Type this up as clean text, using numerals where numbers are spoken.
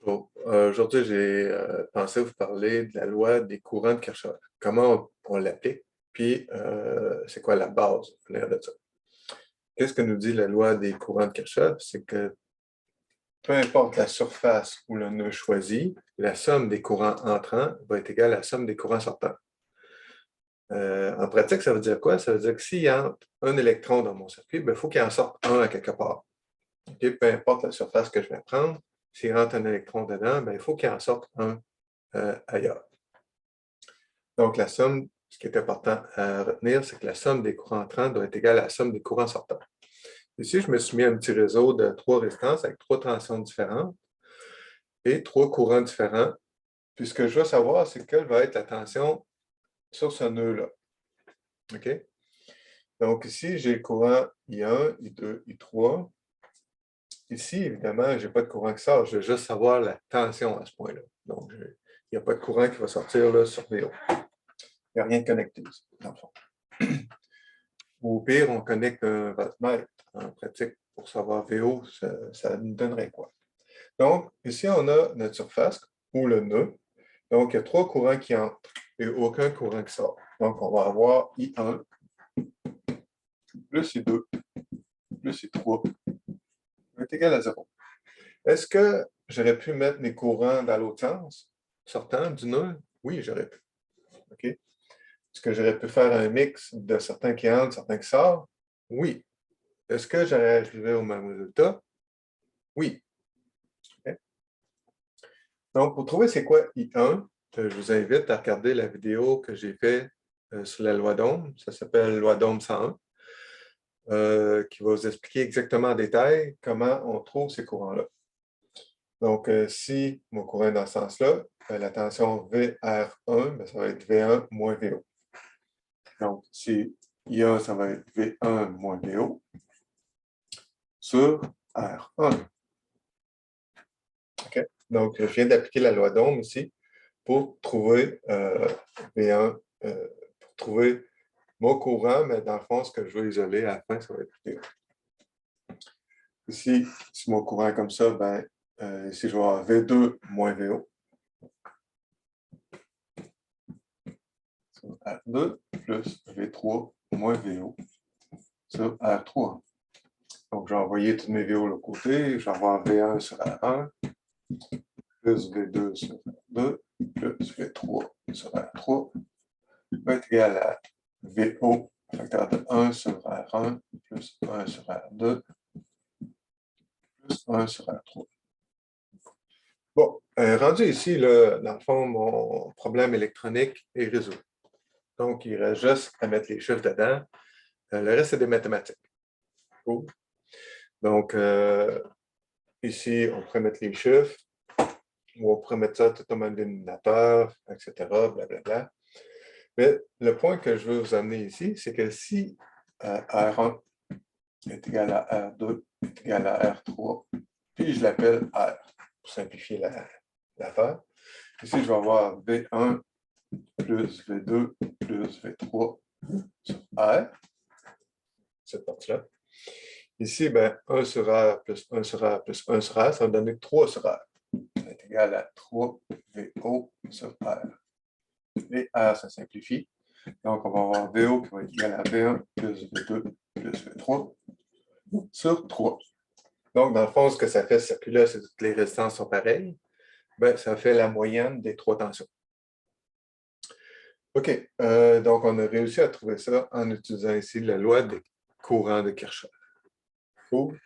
Bonjour. Aujourd'hui, j'ai pensé vous parler de la loi des courants de Kirchhoff. Comment on l'applique, puis c'est quoi la base derrière de ça. Qu'est-ce que nous dit la loi des courants de Kirchhoff? C'est que peu importe la surface où l'on a choisi, la somme des courants entrants va être égale à la somme des courants sortants. En pratique, ça veut dire quoi? Ça veut dire que s'il y a un électron dans mon circuit, il faut qu'il en sorte un à quelque part. Okay? Peu importe la surface que je vais prendre, s'il rentre un électron dedans, il faut qu'il en sorte un ailleurs. Donc, la somme, ce qui est important à retenir, c'est que la somme des courants entrants doit être égale à la somme des courants sortants. Ici, je me suis mis un petit réseau de 3 résistances avec 3 tensions différentes et 3 courants différents. Puis, ce que je veux savoir, c'est quelle va être la tension sur ce nœud-là. OK? Donc, ici, j'ai le courant I1, I2, I3. Ici, évidemment, je n'ai pas de courant qui sort. Je veux juste savoir la tension à ce point-là. Donc, il n'y a pas de courant qui va sortir là, sur VO. Il n'y a rien de connecté, dans le fond. Ou au pire, on connecte un voltmètre en pratique pour savoir VO, ça nous donnerait quoi? Donc, ici, on a notre surface ou le nœud. Donc, il y a 3 courants qui entrent et aucun courant qui sort. Donc, on va avoir I1 plus I2 plus I3 est égal à 0. Est-ce que j'aurais pu mettre mes courants dans l'autre sens, sortant du nœud? Oui, j'aurais pu. OK? Est-ce que j'aurais pu faire un mix de certains qui entrent, certains qui sortent? Oui. Est-ce que j'aurais arrivé au même résultat? Oui. Okay. Donc, pour trouver c'est quoi I1, je vous invite à regarder la vidéo que j'ai faite sur la loi d'Ohm. Ça s'appelle loi d'Ohm 101, qui va vous expliquer exactement en détail comment on trouve ces courants-là. Donc, si mon courant est dans ce sens-là, la tension VR1, ça va être V1 moins VO. Donc, si IA, ça va être V1 moins VO sur R1. OK? Donc, je viens d'appliquer la loi d'Ohm ici pour trouver V1, pour trouver mon courant, mais dans le fond, ce que je veux isoler à la fin, ça va être VO. Ici, si mon courant est comme ça, ici, je vais avoir V2 moins VO. Sur R2 plus V3 moins VO sur R3. Donc, je vais envoyer tous mes VO de l'autre côté. Je vais avoir V1 sur R1 plus V2 sur R2 plus V3 sur R3 va être égal à VO facteur de 1 sur R1 plus 1 sur R2 plus 1 sur R3. Bon, rendu ici, là, dans le fond, mon problème électronique est résolu. Donc, il reste juste à mettre les chiffres dedans. Le reste, c'est des mathématiques. Cool. Donc, ici, on pourrait mettre les chiffres, ou on pourrait mettre ça tout au même dénominateur, etc., blablabla. Mais le point que je veux vous amener ici, c'est que si R1 est égal à R2 est égal à R3, puis je l'appelle R, pour simplifier l'affaire. Ici, je vais avoir V1 plus V2 plus V3 sur R, cette partie-là. Ici, 1 sur R plus 1 sur R plus 1 sur R, ça va me donner 3 sur R. Ça est égal à 3 VO sur R. Et R, ça simplifie. Donc, on va avoir VO qui va être égal à V1 plus V2 plus V3 sur 3. Donc, dans le fond, ce que ça fait, ce circuit-là, c'est que toutes les résistances sont pareilles. Ça fait la moyenne des 3 tensions. OK. Donc, on a réussi à trouver ça en utilisant ici la loi des courants de Kirchhoff. Cool.